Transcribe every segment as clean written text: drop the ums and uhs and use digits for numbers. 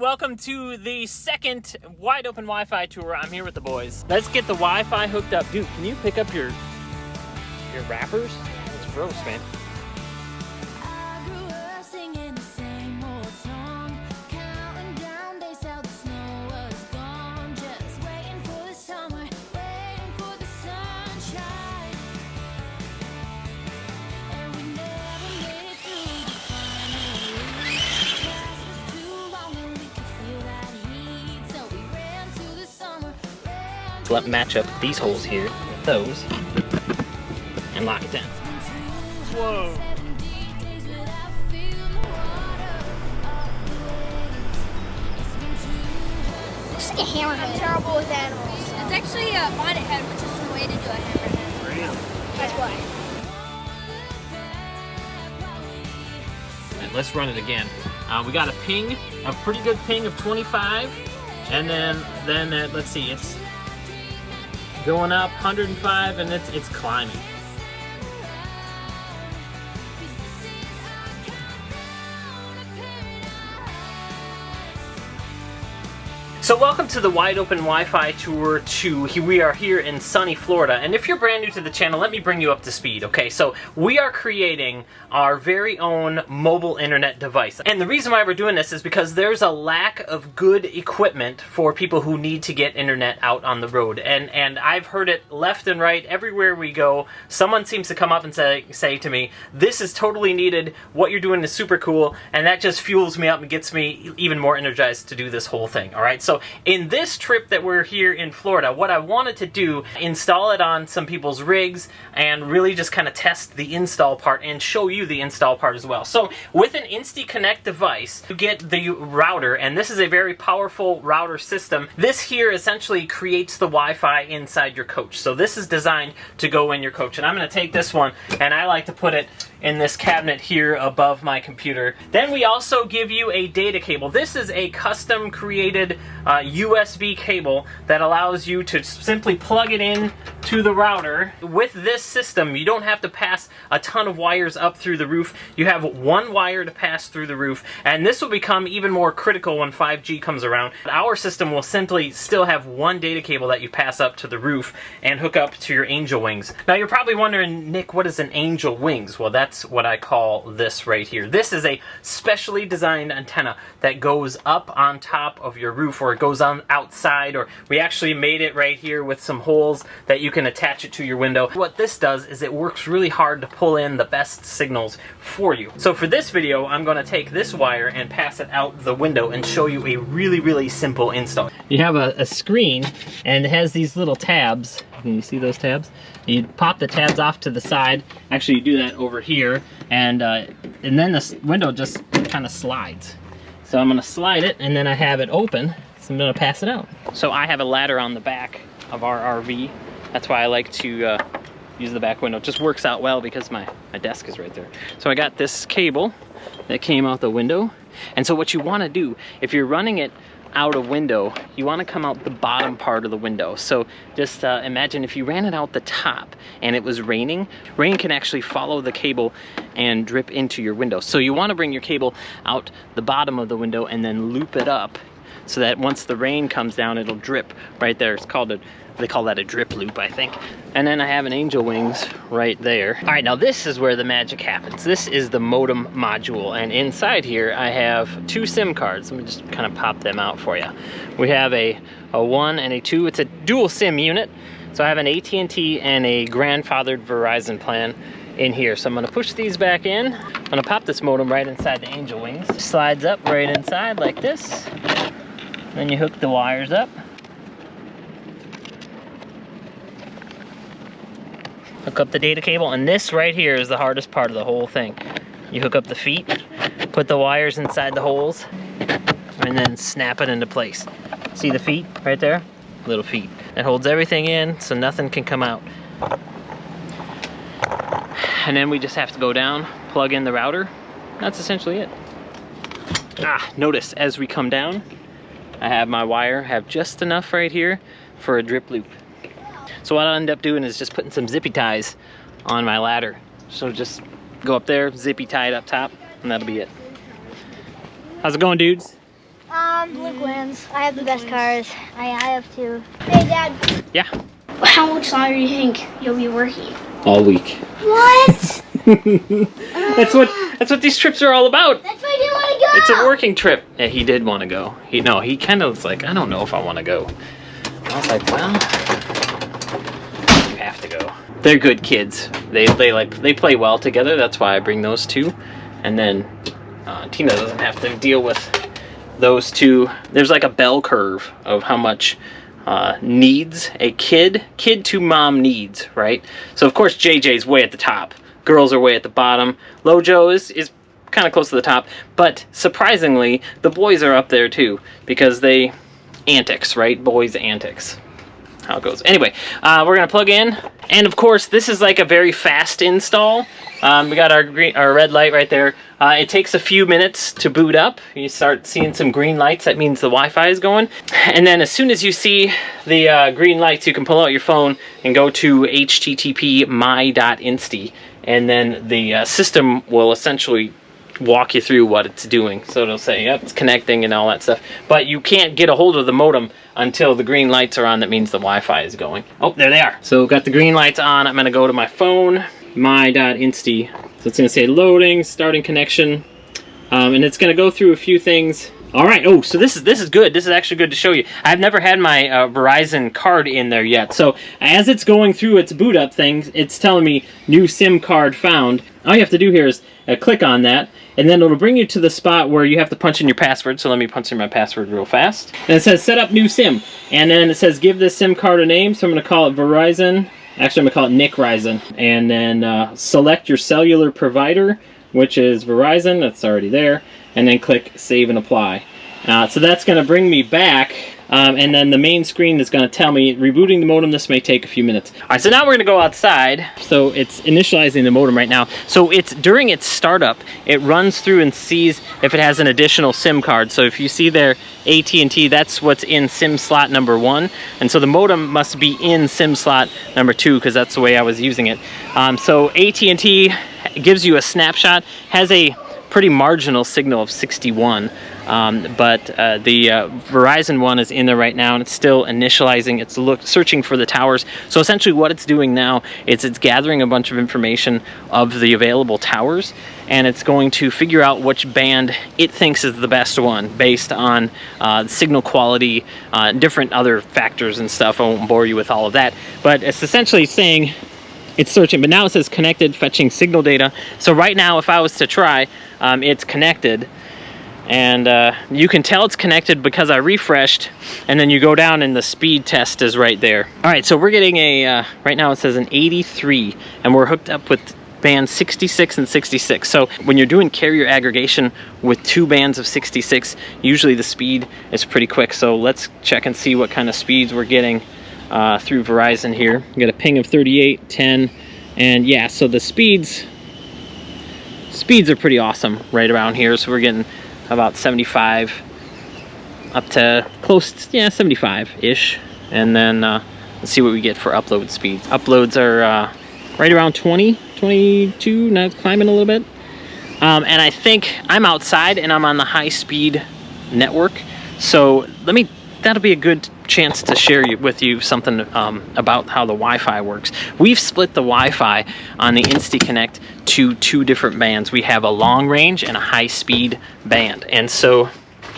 Welcome to the second Wide Open Wi-Fi tour. I'm here with the boys. Let's get the Wi-Fi hooked up. Dude, can you pick up your wrappers? It's gross, man. Let match up these holes here with those and lock it down. Whoa. Looks like a hammerhead. I'm terrible with animals. It's actually a bonnet head, which is the way to do a hammerhead. Really? That's why. All right, let's run it again. We got a ping, a pretty good ping of 25, and then let's see, it's going up 105, and it's climbing. So welcome to the Wide Open Wi-Fi Tour 2. We are here in sunny Florida, and if you're brand new to the channel, let me bring you up to speed, okay? So we are creating our very own mobile internet device. And the reason why we're doing this is because there's a lack of good equipment for people who need to get internet out on the road. And I've heard it left and right, everywhere we go. Someone seems to come up and say to me, this is totally needed, what you're doing is super cool, and that just fuels me up and gets me even more energized to do this whole thing, all right? So in this trip that we're here in Florida, what I wanted to do, install it on some people's rigs and really just kind of test the install part and show you the install part as well. So with an Insty Connect device, you get the router, and this is a very powerful router system. This here essentially creates the Wi-Fi inside your coach. So this is designed to go in your coach, and I'm going to take this one and I like to put it in this cabinet here above my computer. Then we also give you a data cable. This is a custom created USB cable that allows you to simply plug it in to the router. With this system, you don't have to pass a ton of wires up through the roof. You have one wire to pass through the roof, and this will become even more critical when 5G comes around. Our system will simply still have one data cable that you pass up to the roof and hook up to your Angel Wings. Now you're probably wondering, Nick, what is an Angel Wings? Well, that's what I call this right here. This is a specially designed antenna that goes up on top of your roof, or it goes on outside, or we actually made it right here with some holes that you can attach it to your window. What this does is it works really hard to pull in the best signals for you. So for this video, I'm going to take this wire and pass it out the window and show you a really simple install. You have a screen, and it has these little tabs. Can you see those tabs? You pop the tabs off to the side. Actually, you do that over here, and then this window just kind of slides. So I'm going to slide it, and then I have it open, so I'm going to pass it out. So I have a ladder on the back of our RV. That's why I like to use the back window. It just works out well because my desk is right there. So I got this cable that came out the window, and so what you want to do, if you're running it out a window, you want to come out the bottom part of the window. So just imagine if you ran it out the top and it was raining, rain can actually follow the cable and drip into your window. So you want to bring your cable out the bottom of the window and then loop it up so that once the rain comes down, it'll drip right there. It's called they call that a drip loop, I think. And then I have an Angel Wings right there. All right, now this is where the magic happens. This is the modem module, and inside here I have two SIM cards. Let me just kind of pop them out for you. We have a 1 and a 2. It's a dual SIM unit. So I have an AT&T and a grandfathered Verizon plan in here. So I'm gonna push these back in. I'm gonna pop this modem right inside the Angel Wings. Slides up right inside like this. Then you hook the wires up. Hook up the data cable, and this right here is the hardest part of the whole thing. You hook up the feet, put the wires inside the holes, and then snap it into place. See the feet right there? Little feet. It holds everything in so nothing can come out. And then we just have to go down, plug in the router. That's essentially it. Notice as we come down, I have my wire, have just enough right here for a drip loop. So what I'll end up doing is just putting some zippy ties on my ladder. So just go up there, zippy tie it up top, and that'll be it. How's it going, dudes? Luke wins. I have the best cars. I have two. Hey, Dad. Yeah. How much longer do you think you'll be working? All week. What? That's what these trips are all about. That's why I didn't want to go. It's a working trip. Yeah, he did want to go. He kind of was like, I don't know if I want to go. I was like, well, you have to go. They're good kids. They play well together. That's why I bring those two. And then Tina doesn't have to deal with those two. There's like a bell curve of how much needs a kid to mom needs, right? So of course JJ's way at the top. Girls are way at the bottom. Lojo is kind of close to the top, but surprisingly the boys are up there too, because they antics, right? Boys antics. How it goes. Anyway, we're gonna plug in, and of course this is like a very fast install. We got our red light right there. It takes a few minutes to boot up. You start seeing some green lights. That means the Wi-Fi is going. And then as soon as you see the green lights, you can pull out your phone and go to http://my.insty, and then the system will essentially walk you through what it's doing. So it'll say, yep, it's connecting and all that stuff. But you can't get a hold of the modem until the green lights are on. That means the Wi-Fi is going. Oh, there they are. So got the green lights on. I'm gonna go to my phone, my.insty. So it's gonna say loading, starting connection, and it's gonna go through a few things. All right. Oh, so this is good. This is actually good to show you. I've never had my Verizon card in there yet. So as it's going through its boot up thing, it's telling me new SIM card found. All you have to do here is click on that, and then it'll bring you to the spot where you have to punch in your password. So let me punch in my password real fast. And it says set up new SIM, and then it says give this SIM card a name. So I'm going to call it Verizon. Actually, I'm going to call it Nick Ryzen. And then select your cellular provider, which is Verizon. That's already there. And then click Save and Apply. So that's going to bring me back, and then the main screen is going to tell me rebooting the modem. This may take a few minutes. All right, so now we're going to go outside. So it's initializing the modem right now. So it's during its startup, it runs through and sees if it has an additional SIM card. So if you see there AT&T, that's what's in SIM slot number 1, and so the modem must be in SIM slot number 2 because that's the way I was using it. So AT&T gives you a snapshot, has a pretty marginal signal of 61, but the Verizon one is in there right now, and it's still initializing. It's searching for the towers. So essentially what it's doing now is it's gathering a bunch of information of the available towers, and it's going to figure out which band it thinks is the best one based on signal quality, different other factors and stuff. I won't bore you with all of that, but it's essentially saying it's searching, but now it says connected, fetching signal data. So right now, if I was to try, it's connected, and you can tell it's connected because I refreshed, and then you go down and the speed test is right there. All right, so we're getting a, right now it says an 83, and we're hooked up with bands 66 and 66. So when you're doing carrier aggregation with 2 bands of 66, usually the speed is pretty quick. So let's check and see what kind of speeds we're getting through Verizon here. We got a ping of 38, 10, and yeah, so the speeds are pretty awesome right around here. So we're getting about 75 up to close to, yeah, 75-ish. And then let's see what we get for upload speeds. Uploads are right around 20, 22, now it's climbing a little bit. And I think I'm outside and I'm on the high-speed network. So that'll be a good chance to share with you something about how the Wi-Fi works. We've split the Wi-Fi on the Insty Connect to 2 different bands. We have a long range and a high speed band, and so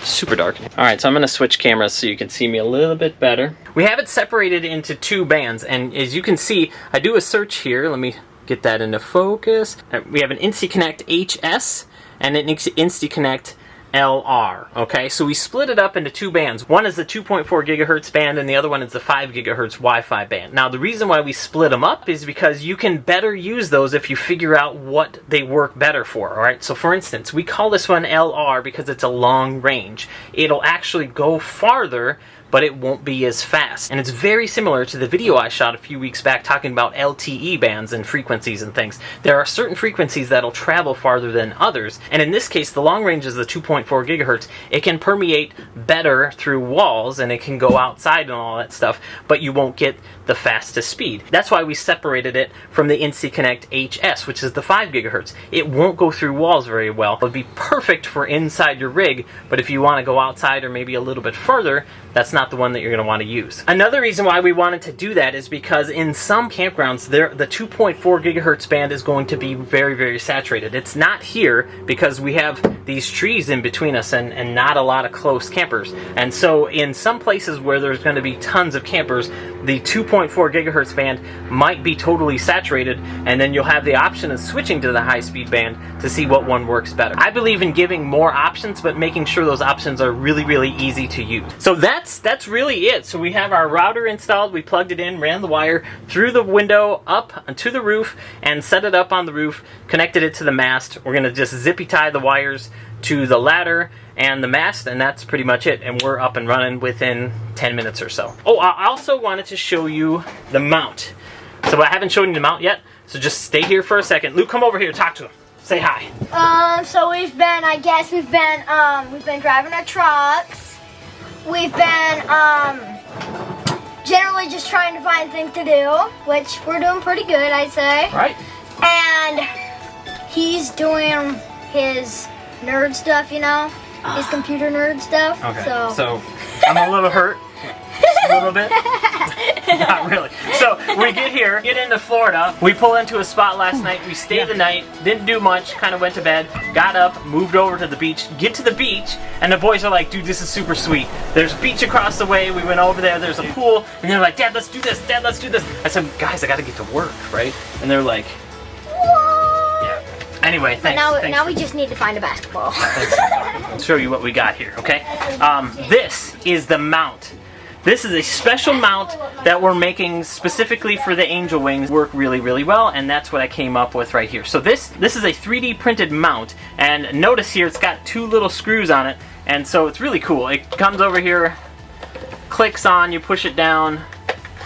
super dark. All right, so I'm going to switch cameras so you can see me a little bit better. We have it separated into 2 bands, and as you can see, I do a search here. Let me get that into focus. We have an Insty Connect HS and an Insty Connect LR. Okay, so we split it up into 2 bands. One is the 2.4 gigahertz band, and the other one is the 5 gigahertz Wi-Fi band. Now, the reason why we split them up is because you can better use those if you figure out what they work better for. All right, so for instance, we call this one LR because it's a long range. It'll actually go farther but it won't be as fast. And it's very similar to the video I shot a few weeks back talking about LTE bands and frequencies and things. There are certain frequencies that'll travel farther than others, and in this case the long range is the 2.4 gigahertz. It can permeate better through walls and it can go outside and all that stuff, but you won't get the fastest speed. That's why we separated it from the Insty Connect HS, which is the 5 gigahertz. It won't go through walls very well. It would be perfect for inside your rig, but if you want to go outside or maybe a little bit further, that's not the one that you're going to want to use. Another reason why we wanted to do that is because in some campgrounds, the 2.4 gigahertz band is going to be very, very saturated. It's not here because we have these trees in between us and not a lot of close campers. And so in some places where there's going to be tons of campers, the 2.4 gigahertz band might be totally saturated, and then you'll have the option of switching to the high-speed band to see what one works better. I believe in giving more options, but making sure those options are really, really easy to use. So that's really it. So we have our router installed, we plugged it in, ran the wire through the window up to the roof, and set it up on the roof, connected it to the mast. We're going to just zippy tie the wires to the ladder and the mast, and that's pretty much it, and we're up and running within 10 minutes or so. Oh, I also wanted to show you the mount. So I haven't shown you the mount yet, so just stay here for a second. Luke, come over here, talk to him. Say hi. So we've been driving our trucks. We've been, generally just trying to find things to do, which we're doing pretty good, I'd say. Right. And he's doing his nerd stuff, you know? His computer nerd stuff. Okay. So I'm a little hurt. A little bit. Not really. So we get into Florida. We pull into a spot last night. We stayed the night. Didn't do much. Kind of went to bed. Got up. Moved over to the beach. Get to the beach, and the boys are like, "Dude, this is super sweet. There's a beach across the way. We went over there. There's a pool." And they're like, "Dad, let's do this. Dad, let's do this." I said, "Guys, I got to get to work, right?" And they're like, what? "Yeah." Anyway, thanks. Now we just need to find a basketball. I'll show you what we got here, okay? This is the mount. This is a special mount that we're making specifically for the Angel Wings. Work really, really well, and that's what I came up with right here. So this is a 3D printed mount, and notice here it's got two little screws on it, and so it's really cool. It comes over here, clicks on, you push it down,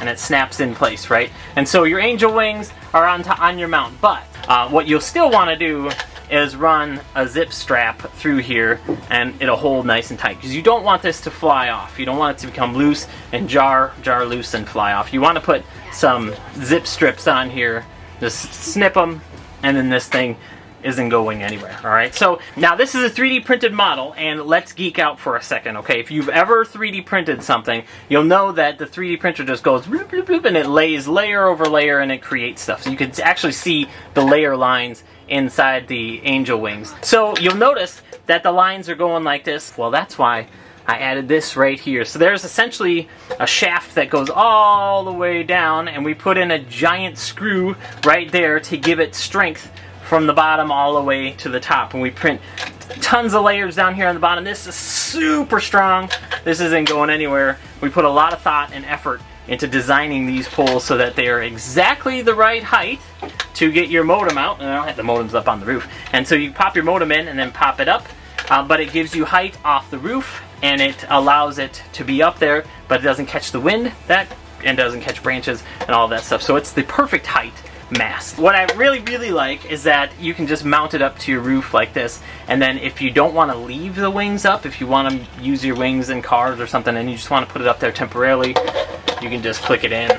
and it snaps in place, right? And so your Angel Wings are on your mount, but what you'll still want to do is run a zip strap through here, and it'll hold nice and tight, because you don't want this to fly off. You don't want it to become loose and jar loose and fly off. You want to put some zip strips on here, just snip them, and then this thing isn't going anywhere. Alright, so now this is a 3D printed model, and let's geek out for a second, okay? If you've ever 3D printed something, you'll know that the 3D printer just goes bloop, bloop, bloop, and it lays layer over layer, and it creates stuff. So you can actually see the layer lines inside the Angel Wings. So you'll notice that the lines are going like this. Well, that's why I added this right here. So there's essentially a shaft that goes all the way down, and we put in a giant screw right there to give it strength from the bottom all the way to the top. And we print tons of layers down here on the bottom. This is super strong. This isn't going anywhere. We put a lot of thought and effort into designing these poles so that they are exactly the right height to get your modem out. And I don't have the modems up on the roof. And so you pop your modem in and then pop it up, but it gives you height off the roof, and it allows it to be up there, but it doesn't catch the wind and doesn't catch branches and all that stuff. So it's the perfect height mast. What I really, really like is that you can just mount it up to your roof like this, and then if you don't want to leave the wings up, if you want to use your wings in cars or something and you just want to put it up there temporarily, you can just click it in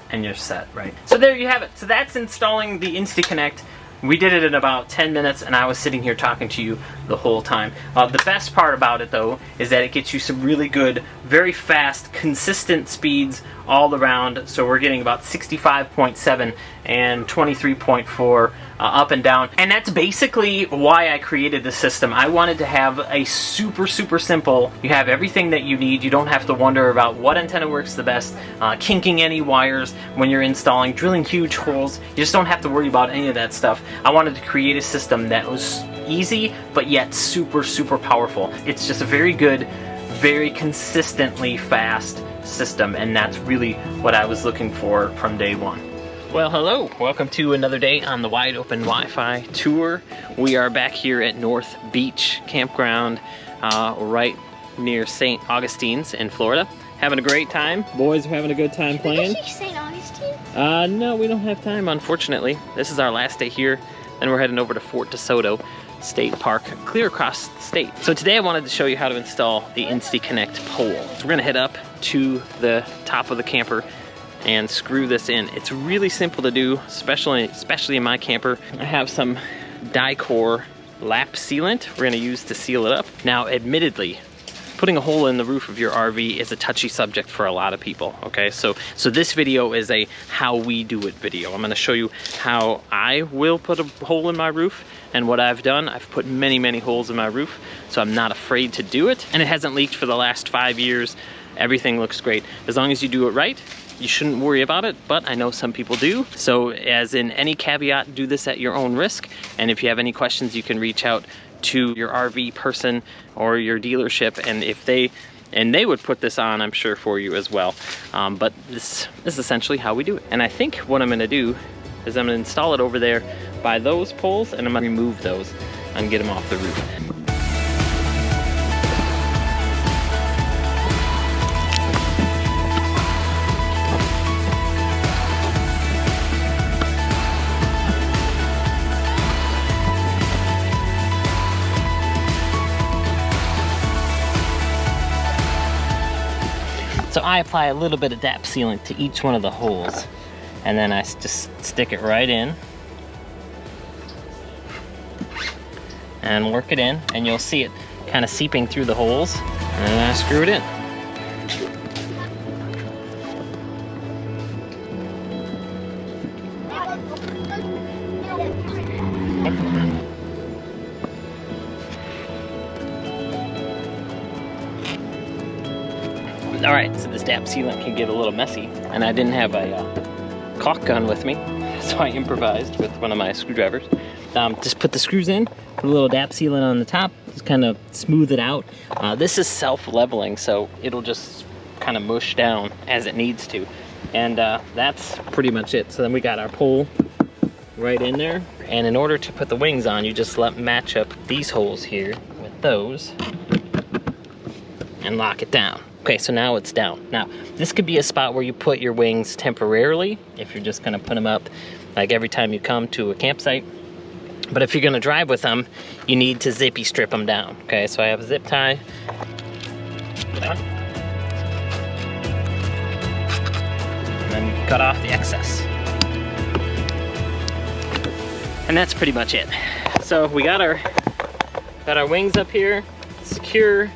and you're set, right? So there you have it. So that's installing the Insty Connect. We did it in about 10 minutes, and I was sitting here talking to you the whole time. The best part about it, though, is that it gets you some really good, very fast, consistent speeds all around. So we're getting about 65.7 and 23.4 up and down. And that's basically why I created the system. I wanted to have a super, super simple, you have everything that you need. You don't have to wonder about what antenna works the best, kinking any wires when you're installing, drilling huge holes. You just don't have to worry about any of that stuff. I wanted to create a system that was easy, but yet super, super powerful. It's just a very good, very consistently fast system, and that's really what I was looking for from day one. Well, hello. Welcome to another day on the Wide Open Wi-Fi tour. We are back here at North Beach Campground, right near St. Augustine's in Florida. Having a great time. Boys are having a good time playing. Did you say St. Augustine? No, we don't have time, unfortunately. This is our last day here. Then we're heading over to Fort DeSoto State Park, clear across the state. So today I wanted to show you how to install the Insty Connect pole. So we're gonna head up to the top of the camper and screw this in. It's really simple to do, especially in my camper. I have some Dicor lap sealant we're gonna use to seal it up. Now, admittedly, putting a hole in the roof of your RV is a touchy subject for a lot of people, okay? So this video is a how we do it video. I'm gonna show you how I will put a hole in my roof and what I've done. I've put many, many holes in my roof, so I'm not afraid to do it. And it hasn't leaked for the last 5 years. Everything looks great. As long as you do it right, you shouldn't worry about it, but I know some people do. So as in any caveat, do this at your own risk. And if you have any questions, you can reach out to your RV person or your dealership, and they would put this on, I'm sure, for you as well. But this is essentially how we do it. And I think what I'm gonna do is I'm gonna install it over there by those poles, and I'm gonna remove those and get them off the roof. So I apply a little bit of DAP sealant to each one of the holes, and then I just stick it right in and work it in, and you'll see it kind of seeping through the holes, and then I screw it in. All right, so this DAP sealant can get a little messy, and I didn't have a caulk gun with me, so I improvised with one of my screwdrivers. Just put the screws in, put a little DAP sealant on the top, just kind of smooth it out. This is self-leveling, so it'll just kind of mush down as it needs to. And that's pretty much it. So then we got our pole right in there. And in order to put the wings on, you just match up these holes here with those and lock it down. Okay, so now it's down. Now, this could be a spot where you put your wings temporarily, if you're just gonna put them up like every time you come to a campsite. But if you're gonna drive with them, you need to zippy strip them down. Okay, so I have a zip tie. And then cut off the excess. And that's pretty much it. So we got our wings up here, secure,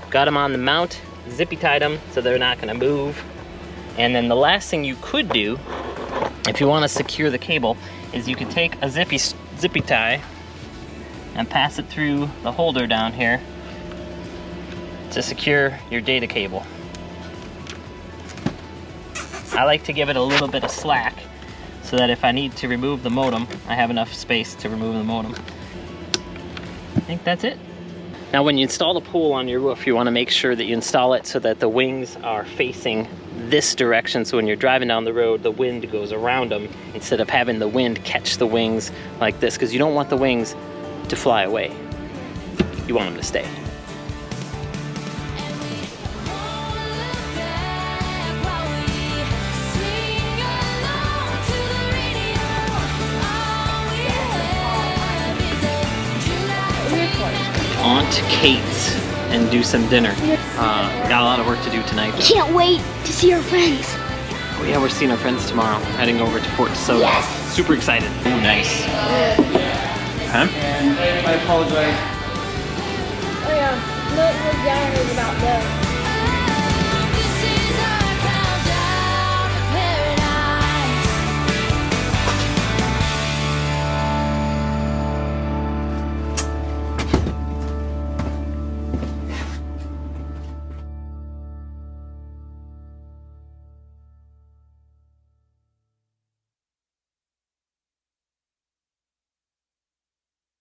got them on the mount, zippy tied them so they're not gonna move. And then the last thing you could do, if you wanna secure the cable, is you could take a zippy tie and pass it through the holder down here to secure your data cable. I like to give it a little bit of slack so that if I need to remove the modem, I have enough space to remove the modem. I think that's it. Now when you install the pole on your roof, you want to make sure that you install it so that the wings are facing this direction, so when you're driving down the road, the wind goes around them instead of having the wind catch the wings like this, because you don't want the wings to fly away. You want them to stay. On to Kate's and do some dinner. Got a lot of work to do tonight. Can't wait to see our friends. Oh yeah, we're seeing our friends tomorrow. Heading over to Fort DeSoto. Yes. Super excited. Ooh, nice. Huh? I apologize. Oh yeah, no, we're down about that.